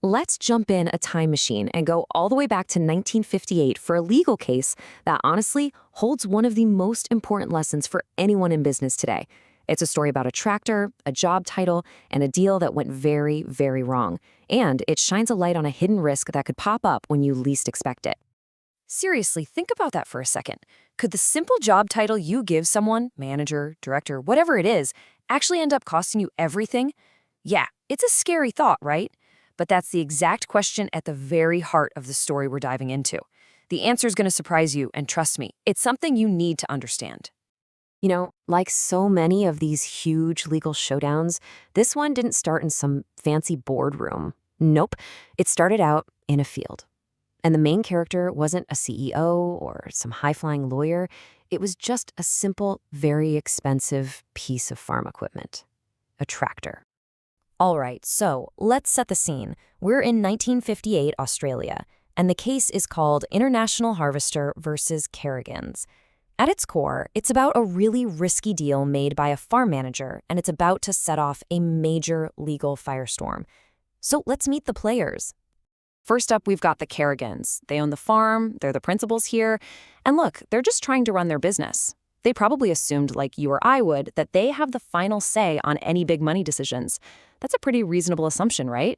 Let's jump in a time machine and go all the way back to 1958 for a legal case that honestly holds one of the most important lessons for anyone in business today. It's a story about a tractor, a job title, and a deal that went very, very wrong. And it shines a light on a hidden risk that could pop up when you least expect it. Seriously, think about that for a second. Could the simple job title you give someone, manager, director, whatever it is, actually end up costing you everything? Yeah, it's a scary thought, right? But that's the exact question at the very heart of the story we're diving into. The answer is going to surprise you, and trust me, it's something you need to understand. You know, like so many of these huge legal showdowns, this one didn't start in some fancy boardroom. Nope, it started out in a field. And the main character wasn't a CEO or some high-flying lawyer. It was just a simple, very expensive piece of farm equipment. A tractor. All right, so let's set the scene. We're in 1958 Australia, and the case is called International Harvester versus Kerrigan's. At its core, it's about a really risky deal made by a farm manager, and it's about to set off a major legal firestorm. So let's meet the players. First up, we've got the Kerrigans. They own the farm, they're the principals here, and look, they're just trying to run their business. They probably assumed, like you or I would, that they have the final say on any big money decisions. That's a pretty reasonable assumption, right?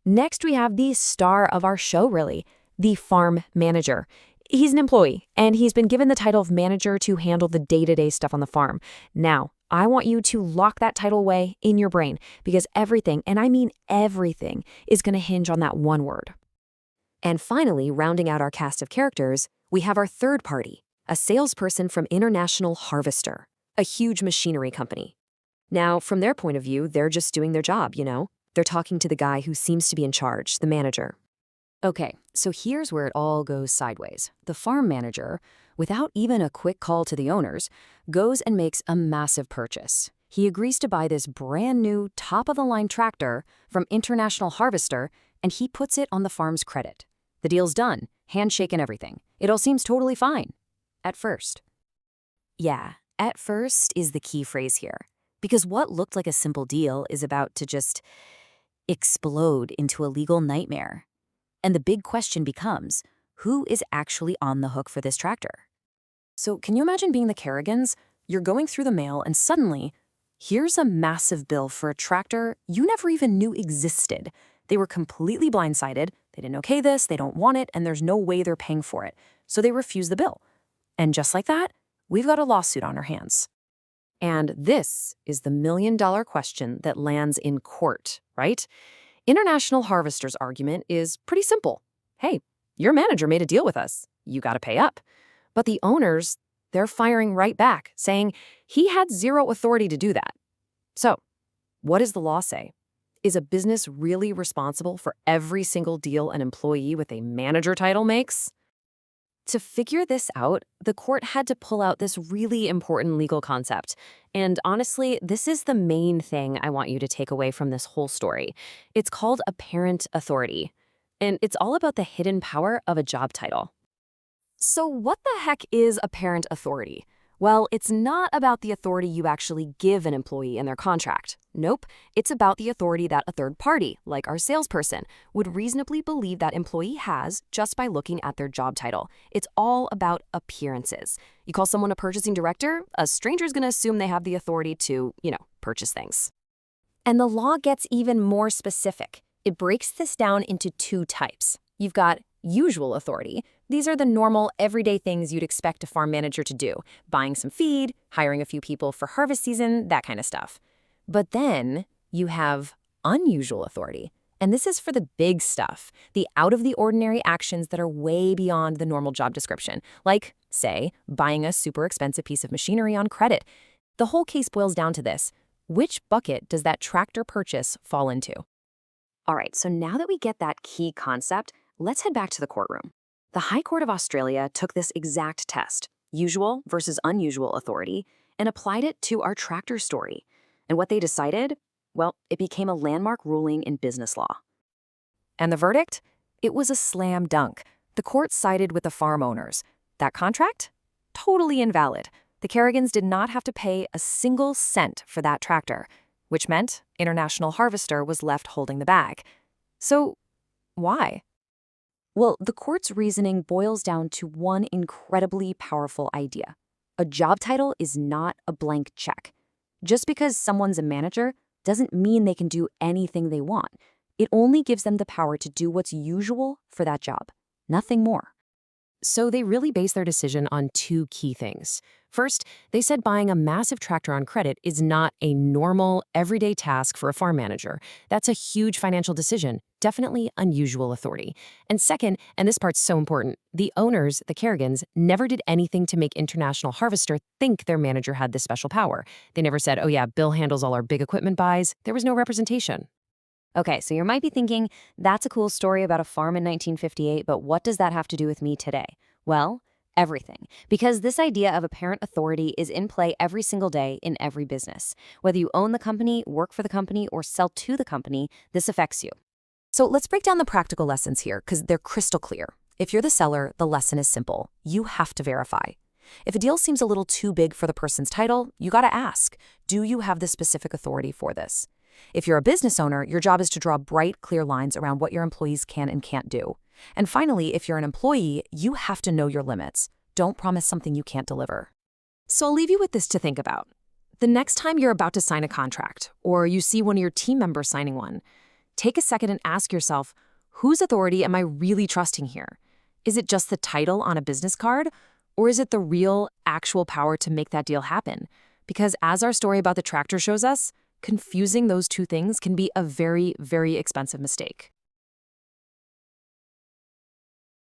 Next, we have the star of our show, really, the farm manager. He's an employee, and he's been given the title of manager to handle the day-to-day stuff on the farm. Now, I want you to lock that title away in your brain, because everything, and I mean everything, is going to hinge on that one word. And finally, rounding out our cast of characters, we have our third party, a salesperson from International Harvester, a huge machinery company. Now, from their point of view, they're just doing their job, you know? They're talking to the guy who seems to be in charge, the manager. Okay, so here's where it all goes sideways. The farm manager, without even a quick call to the owners, goes and makes a massive purchase. He agrees to buy this brand new, top-of-the-line tractor from International Harvester, and he puts it on the farm's credit. The deal's done, handshake and everything. It all seems totally fine. At first. Yeah, at first is the key phrase here. Because what looked like a simple deal is about to just explode into a legal nightmare. And the big question becomes, who is actually on the hook for this tractor? So can you imagine being the Kerrigans? You're going through the mail and suddenly, here's a massive bill for a tractor you never even knew existed. They were completely blindsided. They didn't okay this, they don't want it, and there's no way they're paying for it. So they refuse the bill. And just like that, we've got a lawsuit on our hands. And this is the million-dollar question that lands in court, right? International Harvester's argument is pretty simple. Hey, your manager made a deal with us. You got to pay up. But the owners, they're firing right back, saying he had zero authority to do that. So, what does the law say? Is a business really responsible for every single deal an employee with a manager title makes? To figure this out, the court had to pull out this really important legal concept. And honestly, this is the main thing I want you to take away from this whole story. It's called apparent authority. And it's all about the hidden power of a job title. So what the heck is apparent authority? Well, it's not about the authority you actually give an employee in their contract. Nope, it's about the authority that a third party, like our salesperson, would reasonably believe that employee has just by looking at their job title. It's all about appearances. You call someone a purchasing director, a stranger's going to assume they have the authority to, purchase things. And the law gets even more specific. It breaks this down into two types. You've got usual authority. These are the normal, everyday things you'd expect a farm manager to do. Buying some feed, hiring a few people for harvest season, that kind of stuff. But then you have unusual authority. And this is for the big stuff, the out-of-the-ordinary actions that are way beyond the normal job description. Like, say, buying a super expensive piece of machinery on credit. The whole case boils down to this. Which bucket does that tractor purchase fall into? All right, so now that we get that key concept, let's head back to the courtroom. The High Court of Australia took this exact test, usual versus unusual authority, and applied it to our tractor story. And what they decided? Well, it became a landmark ruling in business law. And the verdict? It was a slam dunk. The court sided with the farm owners. That contract? Totally invalid. The Kerrigans did not have to pay a single cent for that tractor, which meant International Harvester was left holding the bag. So, why? Well, the court's reasoning boils down to one incredibly powerful idea. A job title is not a blank check. Just because someone's a manager doesn't mean they can do anything they want. It only gives them the power to do what's usual for that job, nothing more. So they really base their decision on two key things. First, they said buying a massive tractor on credit is not a normal, everyday task for a farm manager. That's a huge financial decision, definitely unusual authority. And second, and this part's so important, the owners, the Kerrigans, never did anything to make International Harvester think their manager had this special power. They never said, oh yeah, Bill handles all our big equipment buys. There was no representation. Okay, so you might be thinking, that's a cool story about a farm in 1958, but what does that have to do with me today? Well, everything. Because this idea of apparent authority is in play every single day in every business. Whether you own the company, work for the company, or sell to the company, this affects you. So let's break down the practical lessons here, because they're crystal clear. If you're the seller, the lesson is simple. You have to verify. If a deal seems a little too big for the person's title, you gotta ask, do you have the specific authority for this? If you're a business owner, your job is to draw bright, clear lines around what your employees can and can't do. And finally, if you're an employee, you have to know your limits. Don't promise something you can't deliver. So I'll leave you with this to think about. The next time you're about to sign a contract, or you see one of your team members signing one, take a second and ask yourself, whose authority am I really trusting here? Is it just the title on a business card, or is it the real, actual power to make that deal happen? Because as our story about the tractor shows us, confusing those two things can be a very, very expensive mistake.